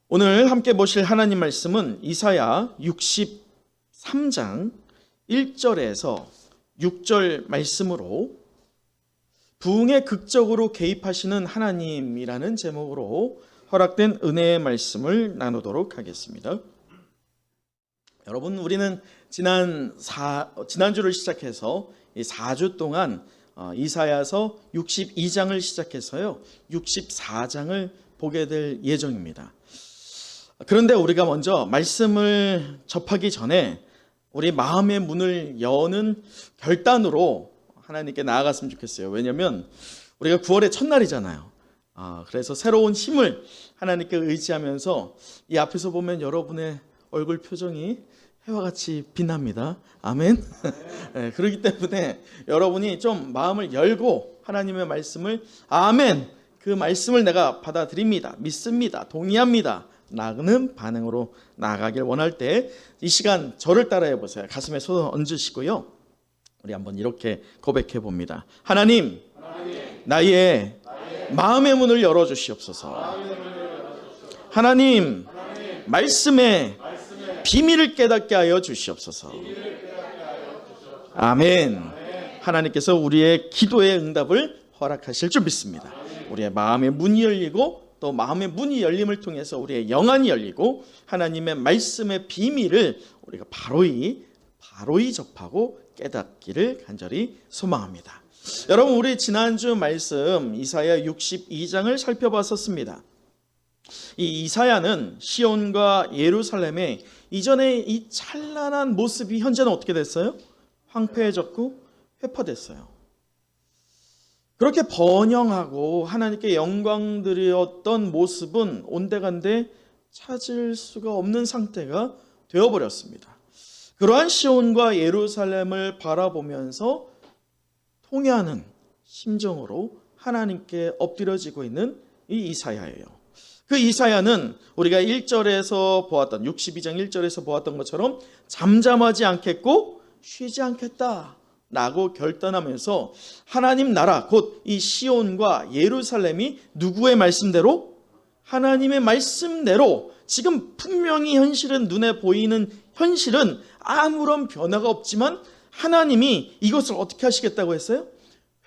오늘 함께 보실 하나님 말씀은 이사야 63장 1절에서 6절 말씀으로 부흥에 극적으로 개입하시는 하나님이라는 제목으로 허락된 은혜의 말씀을 나누도록 하겠습니다. 여러분, 우리는 지난주를 시작해서 이 4주 동안 이사야서 62장을 시작해서요 64장을 보게 될 예정입니다. 그런데 우리가 먼저 말씀을 접하기 전에 우리 마음의 문을 여는 결단으로 하나님께 나아갔으면 좋겠어요. 왜냐하면 우리가 9월의 첫날이잖아요. 그래서 새로운 힘을 하나님께 의지하면서 이 앞에서 보면 여러분의 얼굴 표정이 해와 같이 빛납니다. 아멘. 네, 그렇기 때문에 여러분이 좀 마음을 열고 하나님의 말씀을 아멘, 그 말씀을 내가 받아들입니다, 믿습니다, 동의합니다 라는 반응으로 나아가길 원할 때 이 시간 저를 따라해 보세요. 가슴에 손을 얹으시고요, 우리 한번 이렇게 고백해 봅니다. 하나님, 나의 마음의 문을 열어주시옵소서. 하나님, 말씀의 비밀을 깨닫게 하여 주시옵소서. 아멘. 하나님께서 우리의 기도의 응답을 허락하실 줄 믿습니다. 우리의 마음의 문이 열리고 또 마음의 문이 열림을 통해서 우리의 영안이 열리고 하나님의 말씀의 비밀을 우리가 바로이 접하고 깨닫기를 간절히 소망합니다. 여러분, 우리 지난주 말씀 이사야 62장을 살펴봤었습니다. 이 이사야는 시온과 예루살렘의 이전의 이 찬란한 모습이 현재는 어떻게 됐어요? 황폐해졌고 회파됐어요. 그렇게 번영하고 하나님께 영광 드렸던 모습은 온데간데 찾을 수가 없는 상태가 되어버렸습니다. 그러한 시온과 예루살렘을 바라보면서 통회하는 심정으로 하나님께 엎드려지고 있는 이 이사야예요. 그 이사야는 우리가 1절에서 보았던 62장 1절에서 보았던 것처럼 잠잠하지 않겠고 쉬지 않겠다 라고 결단하면서 하나님 나라 곧 이 시온과 예루살렘이 누구의 말씀대로? 하나님의 말씀대로 지금 분명히 현실은 눈에 보이는 현실은 아무런 변화가 없지만 하나님이 이것을 어떻게 하시겠다고 했어요?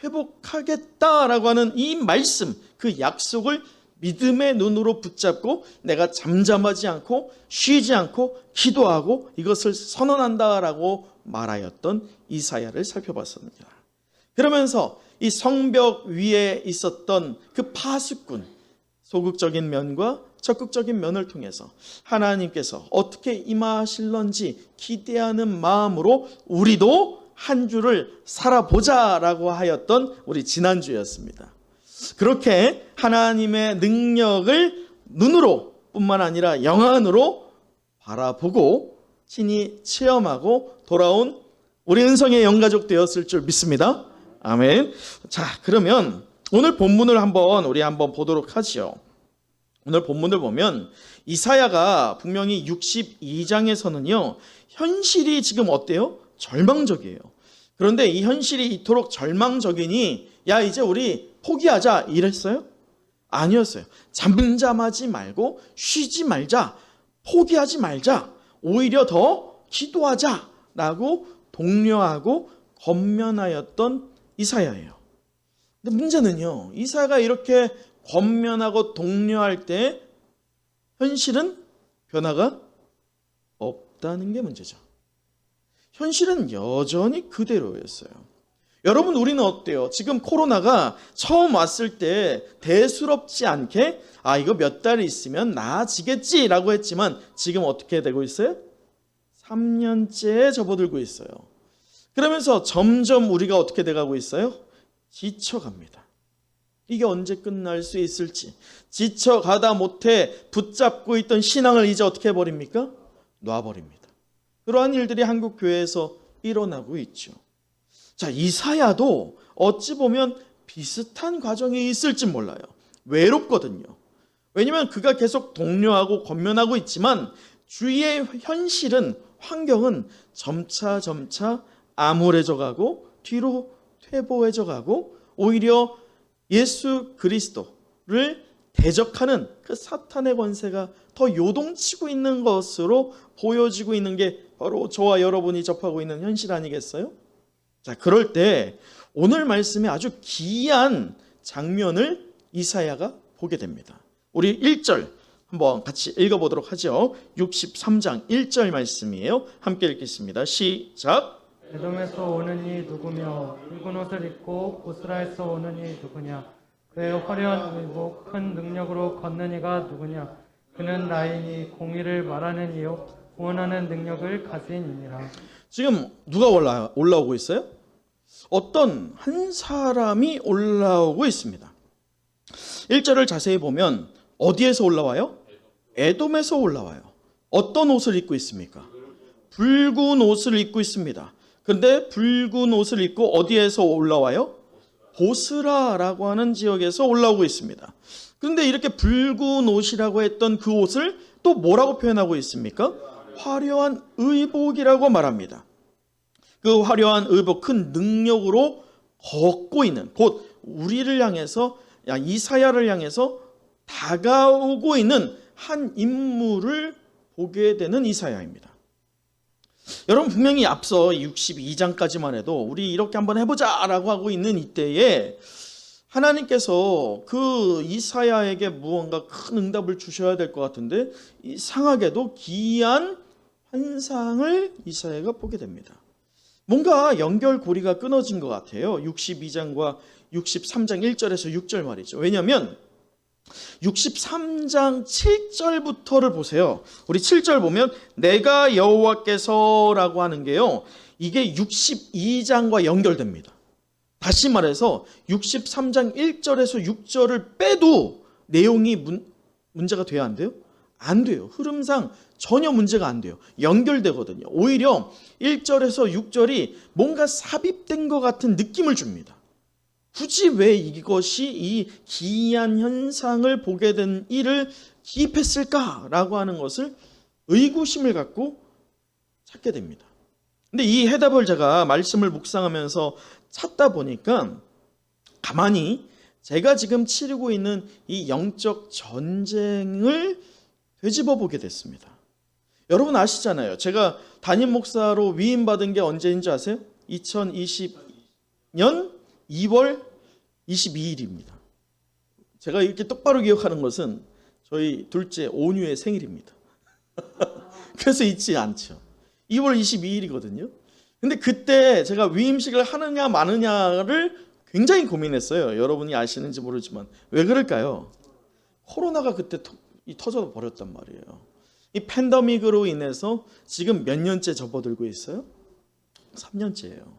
회복하겠다라고 하는 이 말씀, 그 약속을 믿음의 눈으로 붙잡고 내가 잠잠하지 않고 쉬지 않고 기도하고 이것을 선언한다라고 말하였던 이사야를 살펴봤습니다. 그러면서 이 성벽 위에 있었던 그 파수꾼, 소극적인 면과 적극적인 면을 통해서 하나님께서 어떻게 임하실런지 기대하는 마음으로 우리도 한 주를 살아보자라고 하였던 우리 지난주였습니다. 그렇게 하나님의 능력을 눈으로 뿐만 아니라 영안으로 바라보고 친히 체험하고 돌아온 우리 은성의 영가족 되었을 줄 믿습니다. 아멘. 자, 그러면 오늘 본문을 우리 한번 보도록 하죠. 오늘 본문을 보면 이사야가 분명히 62장에서는요 현실이 지금 어때요? 절망적이에요. 그런데 이 현실이 이토록 절망적이니 야 이제 우리 포기하자 이랬어요? 아니었어요. 잠잠하지 말고 쉬지 말자, 포기하지 말자, 오히려 더 기도하자라고 독려하고 권면하였던 이사야예요. 근데 문제는요, 이사야가 이렇게 권면하고 독려할 때 현실은 변화가 없다는 게 문제죠. 현실은 여전히 그대로였어요. 여러분, 우리는 어때요? 지금 코로나가 처음 왔을 때 대수롭지 않게 이거 몇 달 있으면 나아지겠지라고 했지만 지금 어떻게 되고 있어요? 3년째에 접어들고 있어요. 그러면서 점점 우리가 어떻게 돼가고 있어요? 지쳐갑니다. 이게 언제 끝날 수 있을지 지쳐가다 못해 붙잡고 있던 신앙을 이제 어떻게 해버립니까? 놔버립니다. 그러한 일들이 한국 교회에서 일어나고 있죠. 자, 이사야도 어찌 보면 비슷한 과정이 있을지 몰라요. 외롭거든요. 왜냐하면 그가 계속 독려하고 권면하고 있지만 주위의 현실은, 환경은 점차 암울해져 가고 뒤로 퇴보해져 가고 오히려 예수 그리스도를 대적하는 그 사탄의 권세가 더 요동치고 있는 것으로 보여지고 있는 게 바로 저와 여러분이 접하고 있는 현실 아니겠어요? 자, 그럴 때 오늘 말씀에 아주 기이한 장면을 이사야가 보게 됩니다. 우리 1절 한번 같이 읽어보도록 하죠. 63장 1절 말씀이에요. 함께 읽겠습니다. 시작. 에돔에서 오는 이 누구며 붉은 옷을 입고 보스라에서 오는 이 누구냐? 그의 화려한 의복 큰 능력으로 걷는 이가 누구냐? 그는 나이니 공의를 말하는 이요 구원하는 능력을 가진 이니라. 지금 누가 올라오고 있어요? 어떤 한 사람이 올라오고 있습니다. 1절을 자세히 보면 어디에서 올라와요? 에돔에서 올라와요. 어떤 옷을 입고 있습니까? 붉은 옷을 입고 있습니다. 그런데 붉은 옷을 입고 어디에서 올라와요? 보스라라고 하는 지역에서 올라오고 있습니다. 그런데 이렇게 붉은 옷이라고 했던 그 옷을 또 뭐라고 표현하고 있습니까? 화려한 의복이라고 말합니다. 그 화려한 의복, 큰 능력으로 걷고 있는, 곧 우리를 향해서, 이사야를 향해서 다가오고 있는 한 인물을 보게 되는 이사야입니다. 여러분, 분명히 앞서 62장까지만 해도 우리 이렇게 한번 해보자 라고 하고 있는 이때에 하나님께서 그 이사야에게 무언가 큰 응답을 주셔야 될 것 같은데 이상하게도 기이한 환상을 이사야가 보게 됩니다. 뭔가 연결고리가 끊어진 것 같아요. 62장과 63장 1절에서 6절 말이죠. 왜냐하면 63장 7절부터를 보세요. 우리 7절 보면 내가 여호와께서라고 하는 게요, 이게 62장과 연결됩니다. 다시 말해서 63장 1절에서 6절을 빼도 내용이 문제가 돼야 안 돼요? 안 돼요. 흐름상 전혀 문제가 안 돼요. 연결되거든요. 오히려 1절에서 6절이 뭔가 삽입된 것 같은 느낌을 줍니다. 굳이 왜 이것이 이 기이한 현상을 보게 된 일을 기입했을까라고 하는 것을 의구심을 갖고 찾게 됩니다. 근데 이 해답을 제가 말씀을 묵상하면서 찾다 보니까 가만히 제가 지금 치르고 있는 이 영적 전쟁을 되짚어 보게 됐습니다. 여러분 아시잖아요. 제가 담임 목사로 위임받은 게 언제인지 아세요? 2020년 2월 22일입니다. 제가 이렇게 똑바로 기억하는 것은 저희 둘째 온유의 생일입니다. 그래서 잊지 않죠. 2월 22일이거든요. 근데 그때 제가 위임식을 하느냐 마느냐를 굉장히 고민했어요. 여러분이 아시는지 모르지만 왜 그럴까요? 코로나가 그때 터져 버렸단 말이에요. 이 팬데믹으로 인해서 지금 몇 년째 접어들고 있어요? 3년째예요.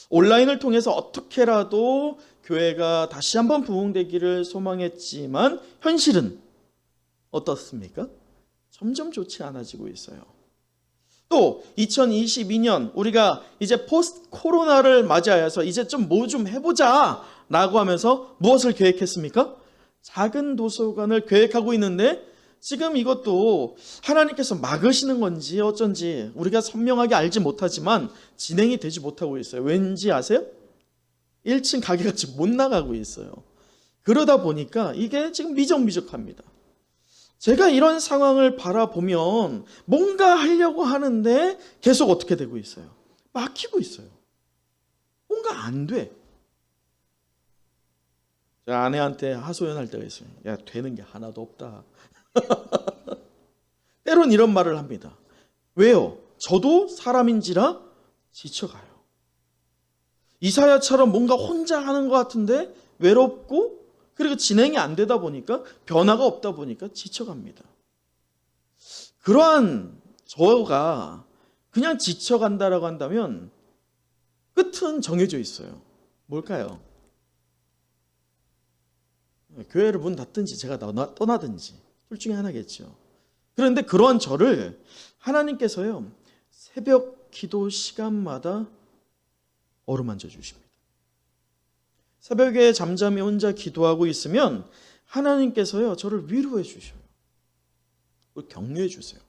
온라인을 통해서 어떻게라도 교회가 다시 한번 부흥되기를 소망했지만 현실은 어떻습니까? 점점 좋지 않아지고 있어요. 또 2022년 우리가 이제 포스트 코로나를 맞이하여서 이제 좀 뭐 좀 해보자 라고 하면서 무엇을 계획했습니까? 작은 도서관을 계획하고 있는데 지금 이것도 하나님께서 막으시는 건지 어쩐지 우리가 선명하게 알지 못하지만 진행이 되지 못하고 있어요. 왠지 아세요? 1층 가게가 지금 못 나가고 있어요. 그러다 보니까 이게 지금 미적미적합니다. 제가 이런 상황을 바라보면 뭔가 하려고 하는데 계속 어떻게 되고 있어요? 막히고 있어요. 뭔가 안 돼. 제가 아내한테 하소연할 때가 있어요. 야, 되는 게 하나도 없다. 때론 이런 말을 합니다. 왜요? 저도 사람인지라 지쳐가요. 이사야처럼 뭔가 혼자 하는 것 같은데 외롭고 그리고 진행이 안 되다 보니까 변화가 없다 보니까 지쳐갑니다. 그러한 저가 그냥 지쳐간다라고 한다면 끝은 정해져 있어요. 뭘까요? 교회를 문 닫든지 제가 떠나든지 둘 중에 하나겠죠. 그런데 그러한 저를 하나님께서요 새벽 기도 시간마다 어루만져 주십니다. 새벽에 잠잠히 혼자 기도하고 있으면 하나님께서요 저를 위로해 주셔요. 격려해 주세요.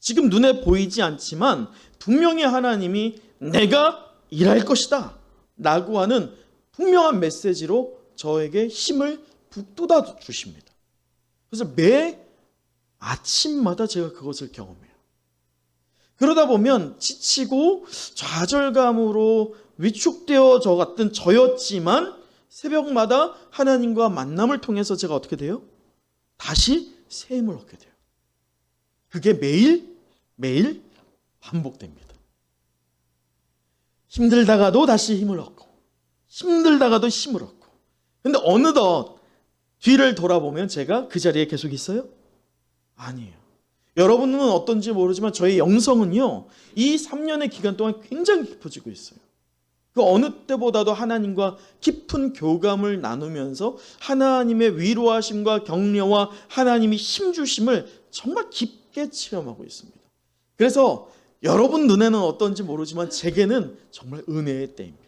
지금 눈에 보이지 않지만 분명히 하나님이 내가 일할 것이다 라고 하는 분명한 메시지로 저에게 힘을 북돋아 주십니다. 그래서 매 아침마다 제가 그것을 경험해요. 그러다 보면 지치고 좌절감으로 위축되어져 갔던 저였지만 새벽마다 하나님과 만남을 통해서 제가 어떻게 돼요? 다시 새 힘을 얻게 돼요. 그게 매일 반복됩니다. 힘들다가도 다시 힘을 얻고 힘들다가도 힘을 얻고. 근데 어느덧 뒤를 돌아보면 제가 그 자리에 계속 있어요? 아니에요. 여러분은 어떤지 모르지만 저의 영성은요, 이 3년의 기간 동안 굉장히 깊어지고 있어요. 그 어느 때보다도 하나님과 깊은 교감을 나누면서 하나님의 위로하심과 격려와 하나님이 힘주심을 정말 깊게 체험하고 있습니다. 그래서 여러분 눈에는 어떤지 모르지만 제게는 정말 은혜의 때입니다.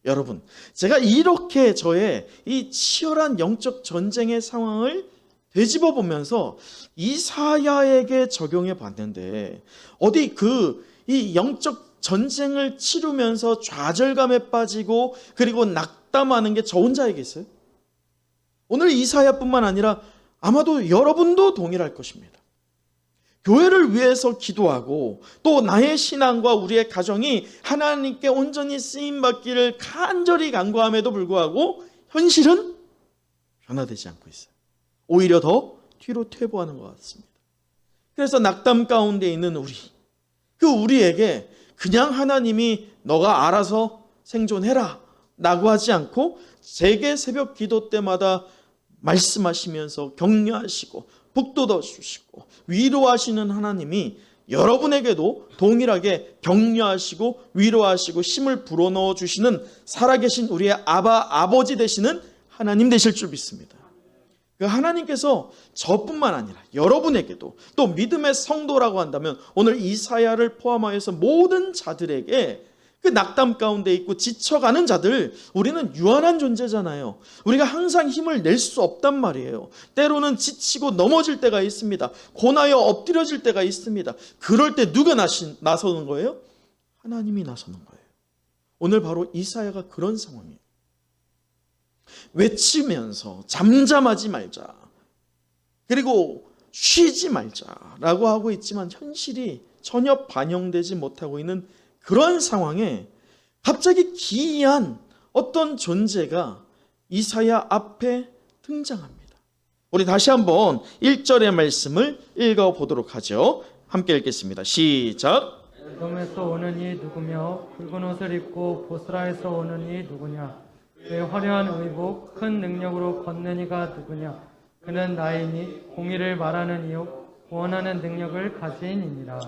여러분, 제가 이렇게 저의 이 치열한 영적 전쟁의 상황을 되짚어 보면서 이사야에게 적용해 봤는데, 어디 이 영적 전쟁을 치르면서 좌절감에 빠지고 그리고 낙담하는 게 저 혼자이겠어요? 오늘 이사야뿐만 아니라 아마도 여러분도 동일할 것입니다. 교회를 위해서 기도하고 또 나의 신앙과 우리의 가정이 하나님께 온전히 쓰임받기를 간절히 간구함에도 불구하고 현실은 변화되지 않고 있어요. 오히려 더 뒤로 퇴보하는 것 같습니다. 그래서 낙담 가운데 있는 우리에게 그냥 하나님이 너가 알아서 생존해라 라고 하지 않고 제게 새벽 기도 때마다 말씀하시면서 격려하시고 북돋아 주시고 위로하시는 하나님이 여러분에게도 동일하게 격려하시고 위로하시고 힘을 불어넣어 주시는 살아계신 우리의 아버지 되시는 하나님 되실 줄 믿습니다. 그 하나님께서 저뿐만 아니라 여러분에게도 또 믿음의 성도라고 한다면 오늘 이사야를 포함하여서 모든 자들에게 그 낙담 가운데 있고 지쳐가는 자들, 우리는 유한한 존재잖아요. 우리가 항상 힘을 낼 수 없단 말이에요. 때로는 지치고 넘어질 때가 있습니다. 고나여 엎드려질 때가 있습니다. 그럴 때 누가 나서는 거예요? 하나님이 나서는 거예요. 오늘 바로 이사야가 그런 상황이에요. 외치면서 잠잠하지 말자, 그리고 쉬지 말자라고 하고 있지만 현실이 전혀 반영되지 못하고 있는 그런 상황에 갑자기 기이한 어떤 존재가 이사야 앞에 등장합니다. 우리 다시 한번 1절의 말씀을 읽어보도록 하죠. 함께 읽겠습니다. 시작. 에돔에서 오는 이 누구며 붉은 옷을 입고 보스라에서 오는 이 누구냐? 그의 화려한 의복 큰 능력으로 걷는 이가 누구냐? 그는 나이니 공의를 말하는 이요 구원하는 능력을 가진 이니라.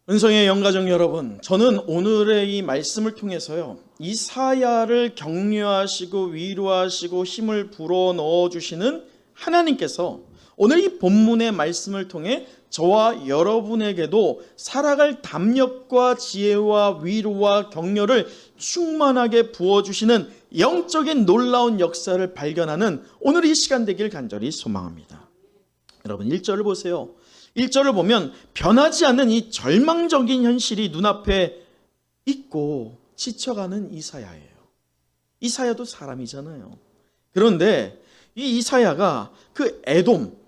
은성의 영가족 여러분, 저는 오늘의 이 말씀을 통해서요, 이사야를 격려하시고 위로하시고 힘을 불어넣어 주시는 하나님께서 오늘 이 본문의 말씀을 통해 저와 여러분에게도 살아갈 담력과 지혜와 위로와 격려를 충만하게 부어주시는 영적인 놀라운 역사를 발견하는 오늘 이 시간 되길 간절히 소망합니다. 여러분 1절을 보세요. 1절을 보면 변하지 않는 이 절망적인 현실이 눈앞에 있고 지쳐가는 이사야예요. 이사야도 사람이잖아요. 그런데 이 이사야가 그 에돔,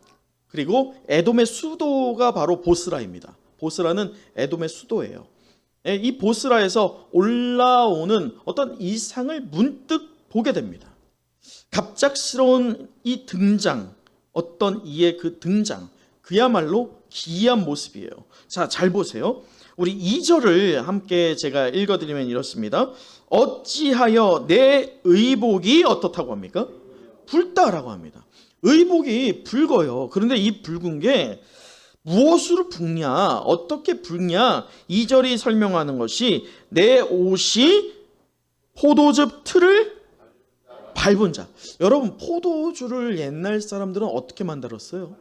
그리고 에돔의 수도가 바로 보스라입니다. 보스라는 에돔의 수도예요. 이 보스라에서 올라오는 어떤 이상을 문득 보게 됩니다. 갑작스러운 이 등장, 어떤 이의 그 등장, 그야말로 기이한 모습이에요. 자, 잘 보세요. 우리 2절을 함께 제가 읽어드리면 이렇습니다. 어찌하여 내 의복이 어떻다고 합니까? 붉다라고 합니다. 의복이 붉어요. 그런데 이 붉은 게 무엇으로 붉냐? 어떻게 붉냐? 2절이 설명하는 것이 내 옷이 포도즙 틀을 밟은 자. 여러분, 포도주를 옛날 사람들은 어떻게 만들었어요?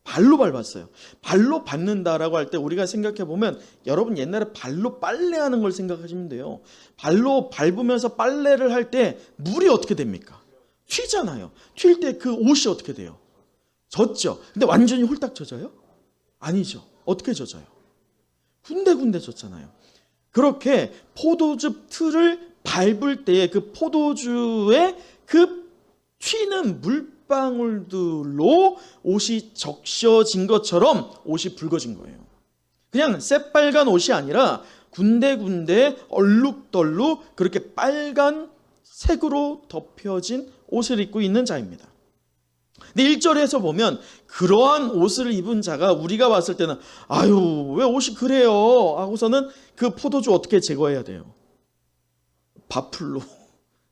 발로 밟았어요. 발로 밟는다라고 할 때 우리가 생각해 보면 여러분 옛날에 발로 빨래하는 걸 생각하시면 돼요. 발로 밟으면서 빨래를 할 때 물이 어떻게 됩니까? 튀잖아요. 튈 때 그 옷이 어떻게 돼요? 젖죠. 근데 완전히 홀딱 젖어요? 아니죠. 어떻게 젖어요? 군데군데 젖잖아요. 그렇게 포도즙 틀을 밟을 때의 그 포도주의 그 튀는 물방울들로 옷이 적셔진 것처럼 옷이 붉어진 거예요. 그냥 새빨간 옷이 아니라 군데군데 얼룩덜룩 그렇게 빨간 색으로 덮여진 옷을 입고 있는 자입니다. 근데 1절에서 보면 그러한 옷을 입은 자가 우리가 봤을 때는 아유 왜 옷이 그래요 하고서는 그 포도주 어떻게 제거해야 돼요? 밥풀로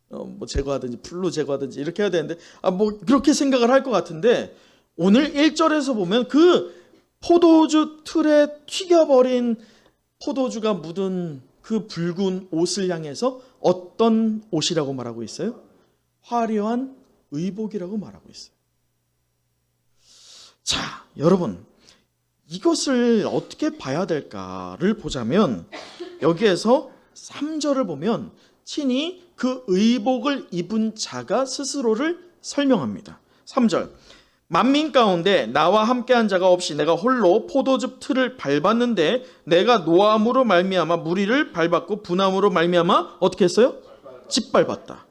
뭐 제거하든지 풀로 제거하든지 이렇게 해야 되는데 뭐 그렇게 생각을 할 것 같은데 오늘 1절에서 보면 그 포도주 틀에 튀겨버린 포도주가 묻은 그 붉은 옷을 향해서 어떤 옷이라고 말하고 있어요? 화려한 의복이라고 말하고 있어요. 자, 여러분 이것을 어떻게 봐야 될까를 보자면 여기에서 3절을 보면 친히 그 의복을 입은 자가 스스로를 설명합니다. 3절 만민 가운데 나와 함께한 자가 없이 내가 홀로 포도즙 틀을 밟았는데 내가 노함으로 말미암아 무리를 밟았고 분함으로 말미암아 어떻게 했어요? 짓밟았다.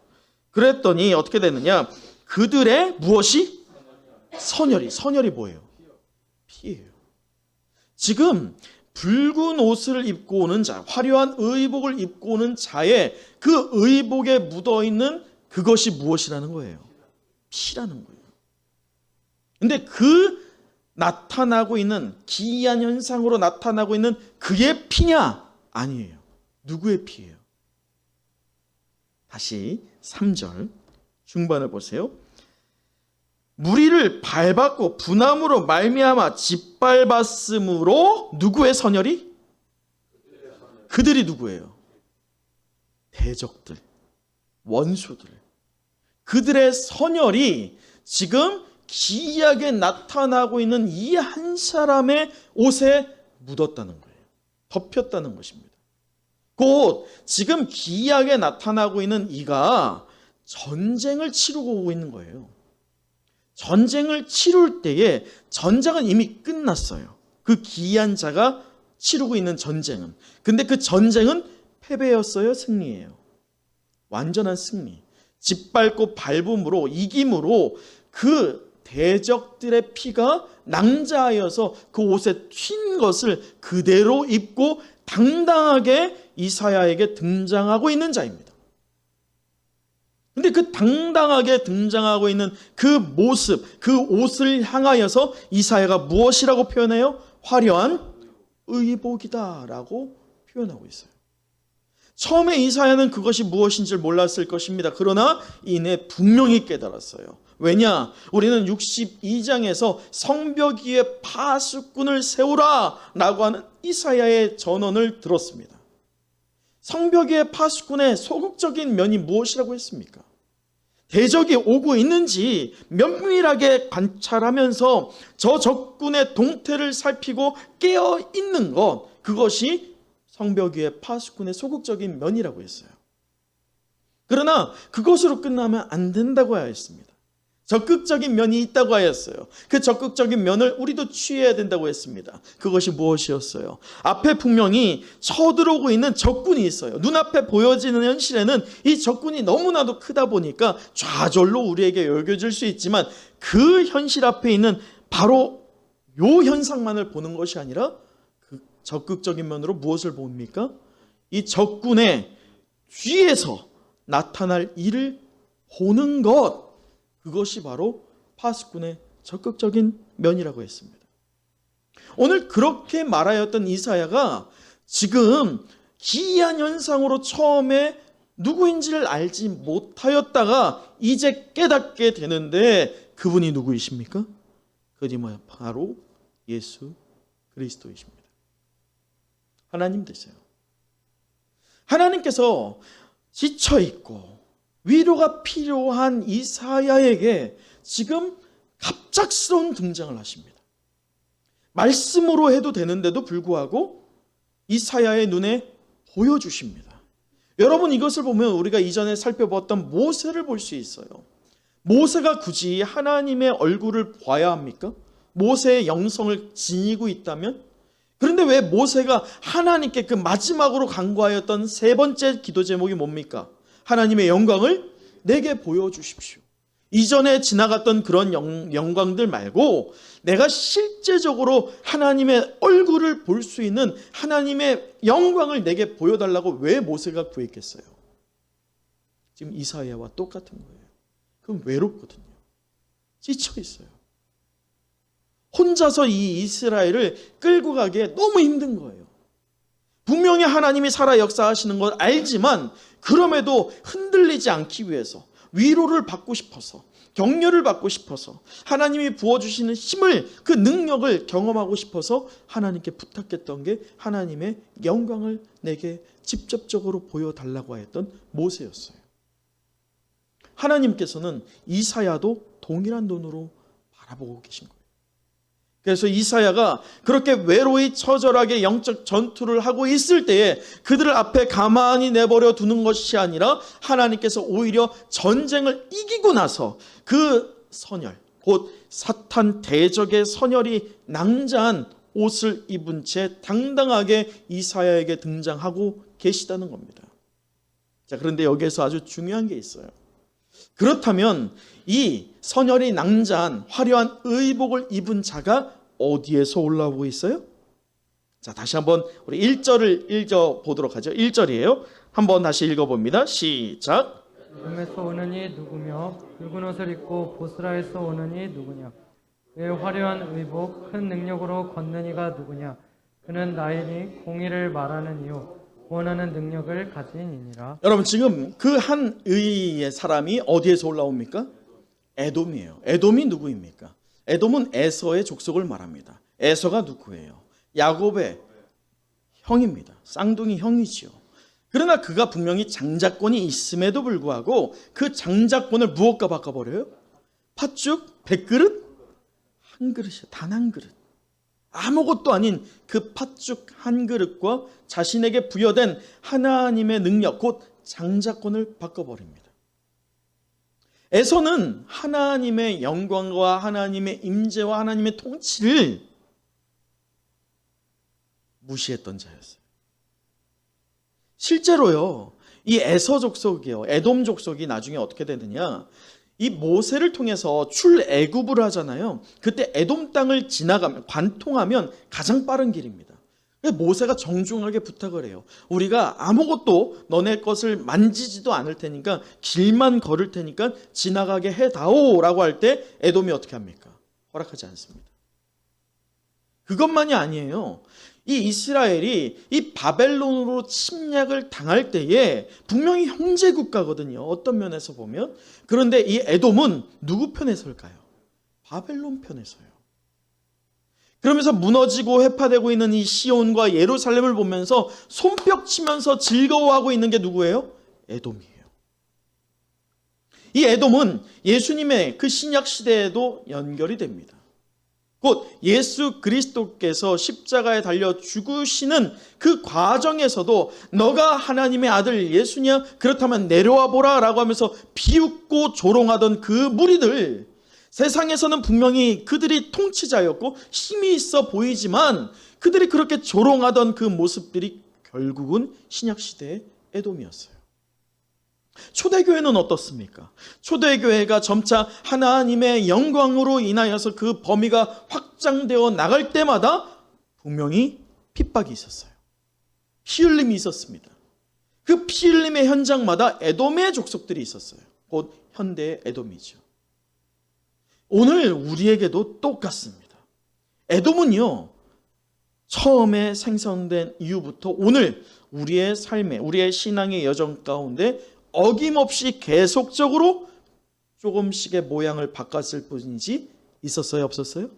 그랬더니 어떻게 됐느냐? 그들의 무엇이? 선혈이 뭐예요? 피예요. 지금 붉은 옷을 입고 오는 자, 화려한 의복을 입고 오는 자의 그 의복에 묻어있는 그것이 무엇이라는 거예요? 피라는 거예요. 근데 그 나타나고 있는 기이한 현상으로 나타나고 있는 그의 피냐? 아니에요. 누구의 피예요? 다시 3절 중반을 보세요. 무리를 밟았고 분함으로 말미암아 짓밟았으므로 누구의 선혈이? 그들이 누구예요? 대적들, 원수들. 그들의 선혈이 지금 기이하게 나타나고 있는 이 한 사람의 옷에 묻었다는 거예요. 덮였다는 것입니다. 곧 지금 기이하게 나타나고 있는 이가 전쟁을 치르고 오고 있는 거예요. 전쟁을 치룰 때에 전쟁은 이미 끝났어요. 그 기이한 자가 치르고 있는 전쟁은. 근데 그 전쟁은 패배였어요? 승리예요? 완전한 승리. 짓밟고 밟음으로 이김으로 그 대적들의 피가 낭자하여서 그 옷에 튄 것을 그대로 입고 당당하게 이사야에게 등장하고 있는 자입니다. 근데 그 당당하게 등장하고 있는 그 모습, 그 옷을 향하여서 이사야가 무엇이라고 표현해요? 화려한 의복이다라고 표현하고 있어요. 처음에 이사야는 그것이 무엇인지 몰랐을 것입니다. 그러나 이내 분명히 깨달았어요. 왜냐? 우리는 62장에서 성벽 위에 파수꾼을 세우라 라고 하는 이사야의 전언을 들었습니다. 성벽 위에 파수꾼의 소극적인 면이 무엇이라고 했습니까? 대적이 오고 있는지 면밀하게 관찰하면서 저 적군의 동태를 살피고 깨어 있는 것, 그것이 성벽 위에 파수꾼의 소극적인 면이라고 했어요. 그러나 그것으로 끝나면 안 된다고 하였습니다. 적극적인 면이 있다고 하였어요. 그 적극적인 면을 우리도 취해야 된다고 했습니다. 그것이 무엇이었어요? 앞에 분명히 쳐들어오고 있는 적군이 있어요. 눈앞에 보여지는 현실에는 이 적군이 너무나도 크다 보니까 좌절로 우리에게 여겨질 수 있지만 그 현실 앞에 있는 바로 요 현상만을 보는 것이 아니라 그 적극적인 면으로 무엇을 봅니까? 이 적군의 뒤에서 나타날 일을 보는 것, 그것이 바로 파수꾼의 적극적인 면이라고 했습니다. 오늘 그렇게 말하였던 이사야가 지금 기이한 현상으로 처음에 누구인지를 알지 못하였다가 이제 깨닫게 되는데 그분이 누구이십니까? 그분이 뭐야? 바로 예수 그리스도이십니다. 하나님 되세요. 하나님께서 지쳐있고 위로가 필요한 이사야에게 지금 갑작스러운 등장을 하십니다. 말씀으로 해도 되는데도 불구하고 이사야의 눈에 보여주십니다. 여러분 이것을 보면 우리가 이전에 살펴봤던 모세를 볼 수 있어요. 모세가 굳이 하나님의 얼굴을 봐야 합니까? 모세의 영성을 지니고 있다면? 그런데 왜 모세가 하나님께 그 마지막으로 간구하였던 세 번째 기도 제목이 뭡니까? 하나님의 영광을 내게 보여주십시오. 이전에 지나갔던 그런 영광들 말고 내가 실제적으로 하나님의 얼굴을 볼 수 있는 하나님의 영광을 내게 보여달라고 왜 모세가 구했겠어요? 지금 이사야와 똑같은 거예요. 그럼 외롭거든요. 지쳐 있어요. 혼자서 이 이스라엘을 끌고 가기에 너무 힘든 거예요. 분명히 하나님이 살아 역사하시는 걸 알지만 그럼에도 흔들리지 않기 위해서, 위로를 받고 싶어서, 격려를 받고 싶어서, 하나님이 부어주시는 힘을, 그 능력을 경험하고 싶어서 하나님께 부탁했던 게 하나님의 영광을 내게 직접적으로 보여달라고 했던 모세였어요. 하나님께서는 이사야도 동일한 눈으로 바라보고 계신 거예요. 그래서 이사야가 그렇게 외로이 처절하게 영적 전투를 하고 있을 때에 그들을 앞에 가만히 내버려 두는 것이 아니라 하나님께서 오히려 전쟁을 이기고 나서 그 선열, 곧 사탄 대적의 선열이 낭자한 옷을 입은 채 당당하게 이사야에게 등장하고 계시다는 겁니다. 자, 그런데 여기에서 아주 중요한 게 있어요. 그렇다면 이 선열이 낭자한 화려한 의복을 입은 자가 어디에서 올라오고 있어요? 자, 다시 한번 우리 1절을 읽어보도록 하죠. 1절이에요. 한번 다시 읽어봅니다. 시작. 에돔에서 오는 이 누구며 붉은 옷을 입고 보스라에서 오는 이 누구냐? 그의 화려한 의복 큰 능력으로 걷는 이가 누구냐? 그는 나이니 공의를 말하는 이요 구원하는 능력을 가진 이니라. 여러분, 지금 그 한 의의 사람이 어디에서 올라옵니까? 에돔이에요. 에돔이 누구입니까? 에돔은 에서의 족속을 말합니다. 에서가 누구예요? 야곱의 형입니다. 쌍둥이 형이지요. 그러나 그가 분명히 장자권이 있음에도 불구하고 그 장자권을 무엇과 바꿔버려요? 팥죽 100그릇? 한 그릇이요. 단 한 그릇. 아무것도 아닌 그 팥죽 한 그릇과 자신에게 부여된 하나님의 능력, 곧 장자권을 바꿔버립니다. 에서는 하나님의 영광과 하나님의 임재와 하나님의 통치를 무시했던 자였어요. 실제로요, 이 에서 족속이요, 에돔 족속이 나중에 어떻게 되느냐, 이 모세를 통해서 출애굽을 하잖아요. 그때 에돔 땅을 지나가면, 관통하면 가장 빠른 길입니다. 모세가 정중하게 부탁을 해요. 우리가 아무것도 너네 것을 만지지도 않을 테니까 길만 걸을 테니까 지나가게 해다오라고 할 때 에돔이 어떻게 합니까? 허락하지 않습니다. 그것만이 아니에요. 이 이스라엘이 이 바벨론으로 침략을 당할 때에 분명히 형제 국가거든요. 어떤 면에서 보면. 그런데 이 에돔은 누구 편에 설까요? 바벨론 편에 서요. 그러면서 무너지고 회파되고 있는 이 시온과 예루살렘을 보면서 손뼉 치면서 즐거워하고 있는 게 누구예요? 에돔이에요. 이 에돔은 예수님의 그 신약 시대에도 연결이 됩니다. 곧 예수 그리스도께서 십자가에 달려 죽으시는 그 과정에서도 너가 하나님의 아들 예수냐? 그렇다면 내려와 보라 라고 하면서 비웃고 조롱하던 그 무리들, 세상에서는 분명히 그들이 통치자였고 힘이 있어 보이지만 그들이 그렇게 조롱하던 그 모습들이 결국은 신약시대의 에돔이었어요. 초대교회는 어떻습니까? 초대교회가 점차 하나님의 영광으로 인하여서 그 범위가 확장되어 나갈 때마다 분명히 핍박이 있었어요. 피 흘림이 있었습니다. 그 피 흘림의 현장마다 에돔의 족속들이 있었어요. 곧 현대의 에돔이죠. 오늘 우리에게도 똑같습니다. 에돔은요, 처음에 생성된 이후부터 오늘 우리의 삶에, 우리의 신앙의 여정 가운데 어김없이 계속적으로 조금씩의 모양을 바꿨을 뿐이지 있었어요? 없었어요?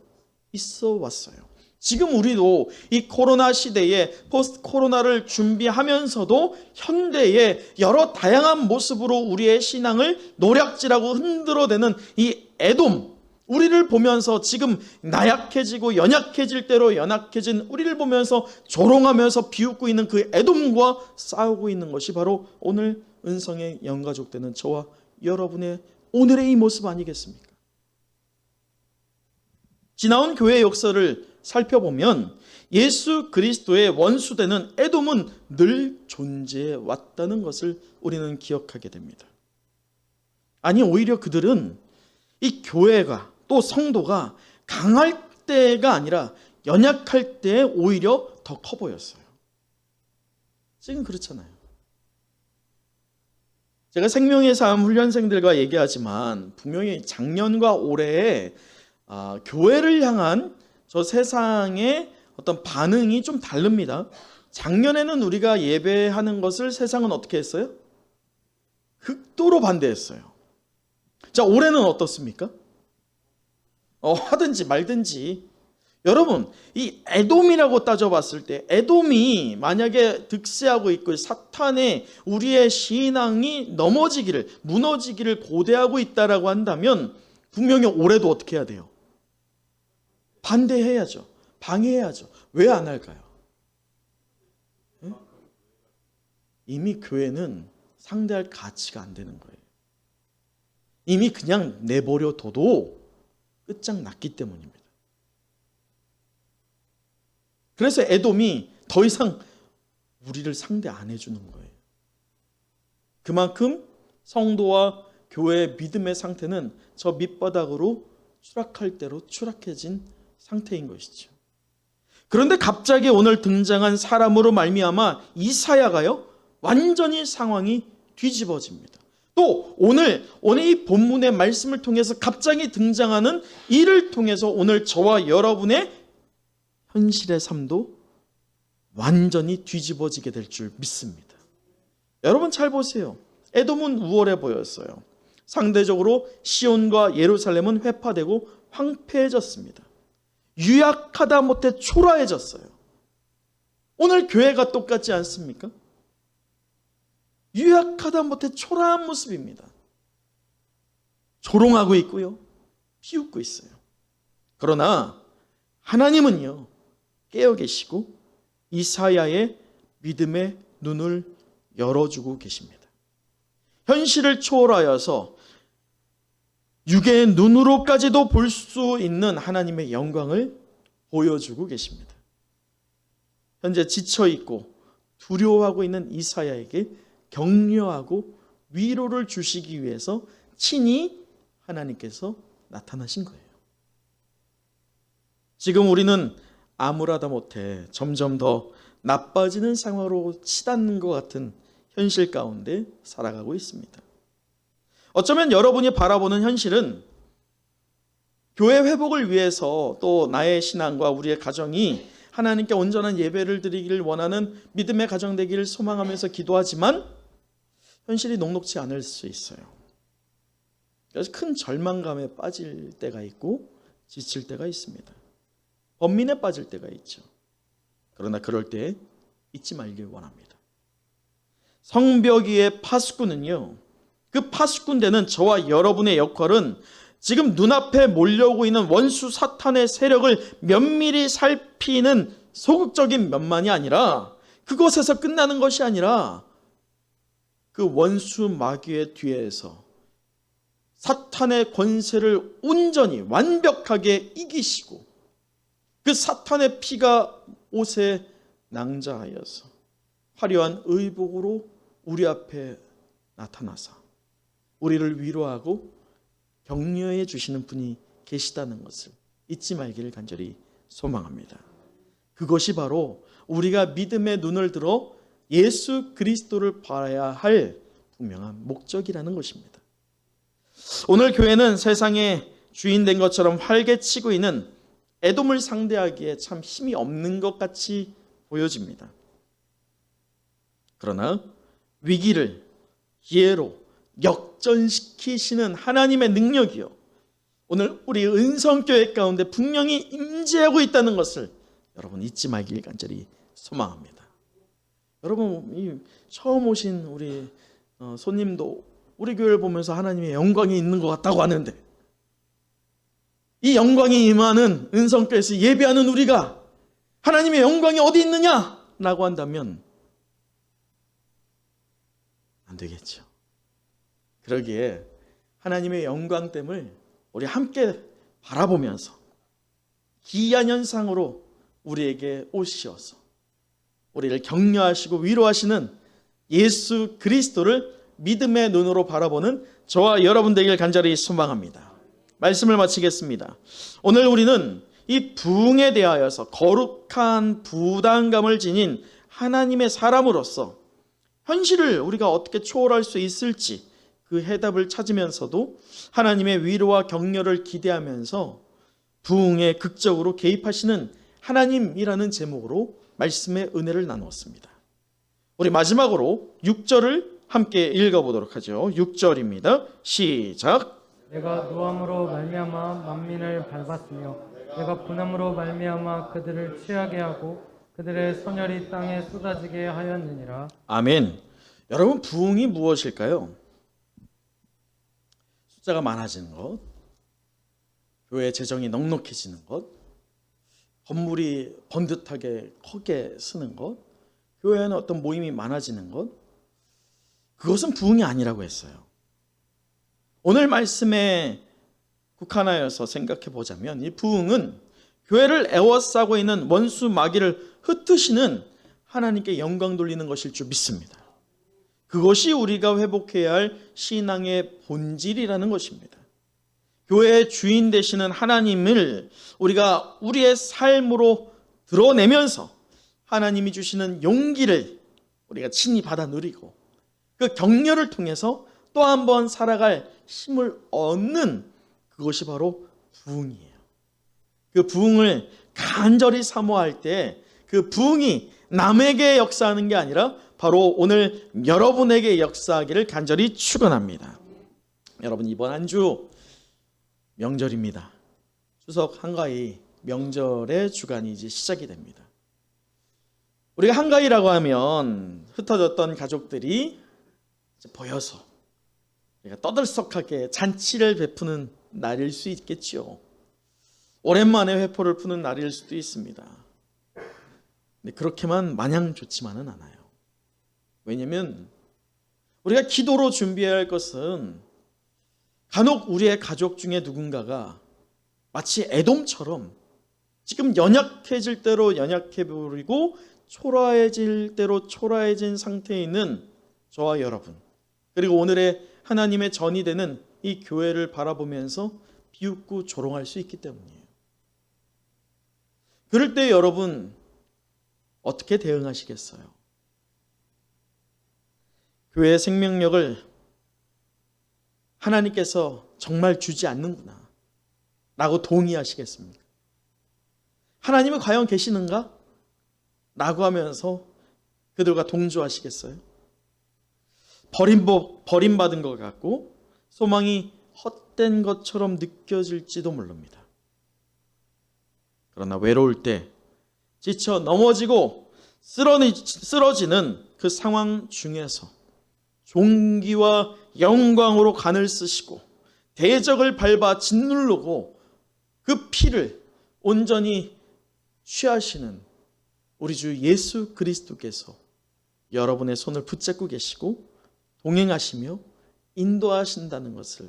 있어 왔어요. 지금 우리도 이 코로나 시대에 포스트 코로나를 준비하면서도 현대의 여러 다양한 모습으로 우리의 신앙을 노략질하고 흔들어대는 이 에돔, 우리를 보면서 지금 나약해지고 연약해질 대로 연약해진 우리를 보면서 조롱하면서 비웃고 있는 그 에돔과 싸우고 있는 것이 바로 오늘 은성의 영가족 되는 저와 여러분의 오늘의 이 모습 아니겠습니까? 지나온 교회의 역사를 살펴보면 예수 그리스도의 원수되는 에돔은 늘 존재해 왔다는 것을 우리는 기억하게 됩니다. 아니, 오히려 그들은 이 교회가 또 성도가 강할 때가 아니라 연약할 때 오히려 더 커 보였어요. 지금 그렇잖아요. 제가 생명의 삶 훈련생들과 얘기하지만 분명히 작년과 올해에 교회를 향한 저 세상의 어떤 반응이 좀 다릅니다. 작년에는 우리가 예배하는 것을 세상은 어떻게 했어요? 극도로 반대했어요. 자, 올해는 어떻습니까? 하든지 말든지. 여러분, 이 에돔이라고 따져봤을 때 에돔이 만약에 득세하고 있고 사탄의 우리의 신앙이 무너지기를 고대하고 있다라고 한다면 분명히 올해도 어떻게 해야 돼요? 반대해야죠. 방해해야죠. 왜 안 할까요? 네? 이미 교회는 상대할 가치가 안 되는 거예요. 이미 그냥 내버려 둬도 끝장났기 때문입니다. 그래서 에돔이 더 이상 우리를 상대 안 해주는 거예요. 그만큼 성도와 교회의 믿음의 상태는 저 밑바닥으로 추락할 대로 추락해진 상태인 것이죠. 그런데 갑자기 오늘 등장한 사람으로 말미암아 이사야가요, 완전히 상황이 뒤집어집니다. 또 오늘 이 본문의 말씀을 통해서 갑자기 등장하는 이를 통해서 오늘 저와 여러분의 현실의 삶도 완전히 뒤집어지게 될 줄 믿습니다. 여러분 잘 보세요. 에돔은 우월해 보였어요. 상대적으로 시온과 예루살렘은 회파되고 황폐해졌습니다. 유약하다 못해 초라해졌어요. 오늘 교회가 똑같지 않습니까? 유약하다 못해 초라한 모습입니다. 조롱하고 있고요. 비웃고 있어요. 그러나 하나님은요, 깨어 계시고 이사야의 믿음의 눈을 열어주고 계십니다. 현실을 초월하여서 육의 눈으로까지도 볼 수 있는 하나님의 영광을 보여주고 계십니다. 현재 지쳐있고 두려워하고 있는 이사야에게 격려하고 위로를 주시기 위해서 친히 하나님께서 나타나신 거예요. 지금 우리는 아무라다 못해 점점 더 나빠지는 상황으로 치닫는 것 같은 현실 가운데 살아가고 있습니다. 어쩌면 여러분이 바라보는 현실은 교회 회복을 위해서 또 나의 신앙과 우리의 가정이 하나님께 온전한 예배를 드리기를 원하는 믿음의 가정 되기를 소망하면서 기도하지만 현실이 녹록지 않을 수 있어요. 그래서 큰 절망감에 빠질 때가 있고 지칠 때가 있습니다. 번민에 빠질 때가 있죠. 그러나 그럴 때 잊지 말길 원합니다. 성벽 위의 파수꾼은요, 그 파수꾼 되는 저와 여러분의 역할은 지금 눈앞에 몰려오고 있는 원수 사탄의 세력을 면밀히 살피는 소극적인 면만이 아니라 그것에서 끝나는 것이 아니라 그 원수 마귀의 뒤에서 사탄의 권세를 온전히 완벽하게 이기시고 그 사탄의 피가 옷에 낭자하여서 화려한 의복으로 우리 앞에 나타나서 우리를 위로하고 격려해 주시는 분이 계시다는 것을 잊지 말기를 간절히 소망합니다. 그것이 바로 우리가 믿음의 눈을 들어 예수 그리스도를 봐야 할 분명한 목적이라는 것입니다. 오늘 교회는 세상의 주인 된 것처럼 활개치고 있는 에돔을 상대하기에 참 힘이 없는 것 같이 보여집니다. 그러나 위기를 기회로 역전시키시는 하나님의 능력이요, 오늘 우리 은성교회 가운데 분명히 임재하고 있다는 것을 여러분 잊지 말길 간절히 소망합니다. 여러분 처음 오신 우리 손님도 우리 교회를 보면서 하나님의 영광이 있는 것 같다고 하는데, 이 영광이 임하는 은성교회에서 예배하는 우리가 하나님의 영광이 어디 있느냐라고 한다면 안 되겠죠. 그러기에 하나님의 영광됨을 우리 함께 바라보면서 기이한 현상으로 우리에게 오시어서 우리를 격려하시고 위로하시는 예수 그리스도를 믿음의 눈으로 바라보는 저와 여러분 되길 간절히 소망합니다. 말씀을 마치겠습니다. 오늘 우리는 이 부흥에 대하여서 거룩한 부담감을 지닌 하나님의 사람으로서 현실을 우리가 어떻게 초월할 수 있을지 그 해답을 찾으면서도 하나님의 위로와 격려를 기대하면서 부흥에 극적으로 개입하시는 하나님이라는 제목으로 말씀의 은혜를 나누었습니다. 우리 마지막으로 6절을 함께 읽어보도록 하죠. 6절입니다. 시작. 내가 노함으로 말미암아 만민을 밟았으며 내가 분함으로 말미암아 그들을 취하게 하고 그들의 선혈이 땅에 쏟아지게 하였느니라. 아멘. 여러분, 부흥이 무엇일까요? 숫자가 많아지는 것, 교회 재정이 넉넉해지는 것, 건물이 번듯하게 크게 쓰는 것, 교회에는 어떤 모임이 많아지는 것, 그것은 부흥이 아니라고 했어요. 오늘 말씀에 국한하여서 생각해 보자면 이 부흥은 교회를 애워싸고 있는 원수 마귀를 흩으시는 하나님께 영광 돌리는 것일 줄 믿습니다. 그것이 우리가 회복해야 할 신앙의 본질이라는 것입니다. 교회의 주인 되시는 하나님을 우리가 우리의 삶으로 드러내면서 하나님이 주시는 용기를 우리가 친히 받아 누리고 그 격려를 통해서 또 한 번 살아갈 힘을 얻는 그것이 바로 부흥이에요. 그 부흥을 간절히 사모할 때 그 부흥이 남에게 역사하는 게 아니라 바로 오늘 여러분에게 역사하기를 간절히 축원합니다. 여러분, 이번 한 주 명절입니다. 추석 한가위 명절의 주간이 이제 시작이 됩니다. 우리가 한가위라고 하면 흩어졌던 가족들이 이제 보여서 우리가 떠들썩하게 잔치를 베푸는 날일 수 있겠죠. 오랜만에 회포를 푸는 날일 수도 있습니다. 근데 그렇게만 마냥 좋지만은 않아요. 왜냐하면 우리가 기도로 준비해야 할 것은 간혹 우리의 가족 중에 누군가가 마치 에돔처럼 지금 연약해질 대로 연약해 버리고 초라해질 대로 초라해진 상태에 있는 저와 여러분, 그리고 오늘의 하나님의 전이 되는 이 교회를 바라보면서 비웃고 조롱할 수 있기 때문이에요. 그럴 때 여러분 어떻게 대응하시겠어요? 교회의 생명력을 하나님께서 정말 주지 않는구나 라고 동의하시겠습니까? 하나님은 과연 계시는가? 라고 하면서 그들과 동조하시겠어요? 버림받은 것 같고 소망이 헛된 것처럼 느껴질지도 모릅니다. 그러나 외로울 때 지쳐 넘어지고 쓰러지는 그 상황 중에서 존귀와 영광으로 간을 쓰시고 대적을 밟아 짓누르고 그 피를 온전히 취하시는 우리 주 예수 그리스도께서 여러분의 손을 붙잡고 계시고 동행하시며 인도하신다는 것을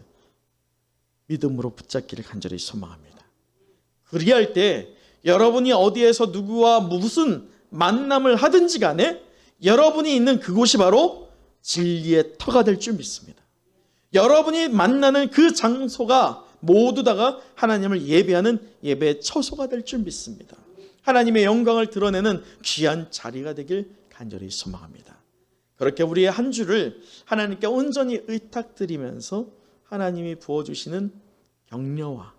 믿음으로 붙잡기를 간절히 소망합니다. 그리할 때 여러분이 어디에서 누구와 무슨 만남을 하든지 간에 여러분이 있는 그곳이 바로 진리의 터가 될 줄 믿습니다. 여러분이 만나는 그 장소가 모두 다가 하나님을 예배하는 예배의 처소가 될 줄 믿습니다. 하나님의 영광을 드러내는 귀한 자리가 되길 간절히 소망합니다. 그렇게 우리의 한 주를 하나님께 온전히 의탁드리면서 하나님이 부어주시는 격려와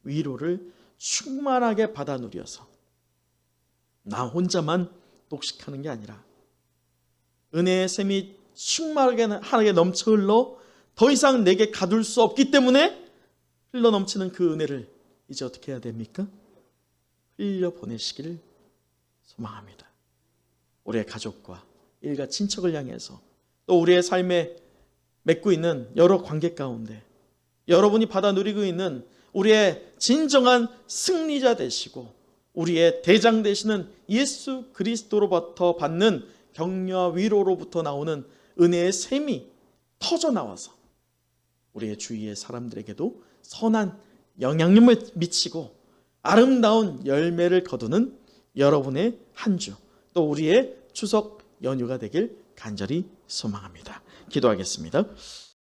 위로를 충만하게 받아 누려서 나 혼자만 독식하는 게 아니라 은혜의 샘이 충만하게 넘쳐 흘러 더 이상 내게 가둘 수 없기 때문에 흘러 넘치는 그 은혜를 이제 어떻게 해야 됩니까? 흘려 보내시기를 소망합니다. 우리의 가족과 일가 친척을 향해서 또 우리의 삶에 맺고 있는 여러 관계 가운데 여러분이 받아 누리고 있는 우리의 진정한 승리자 되시고 우리의 대장 되시는 예수 그리스도로부터 받는 격려와 위로로부터 나오는 은혜의 샘이 터져 나와서 우리의 주위의 사람들에게도 선한 영향력을 미치고 아름다운 열매를 거두는 여러분의 한 주, 또 우리의 추석 연휴가 되길 간절히 소망합니다. 기도하겠습니다.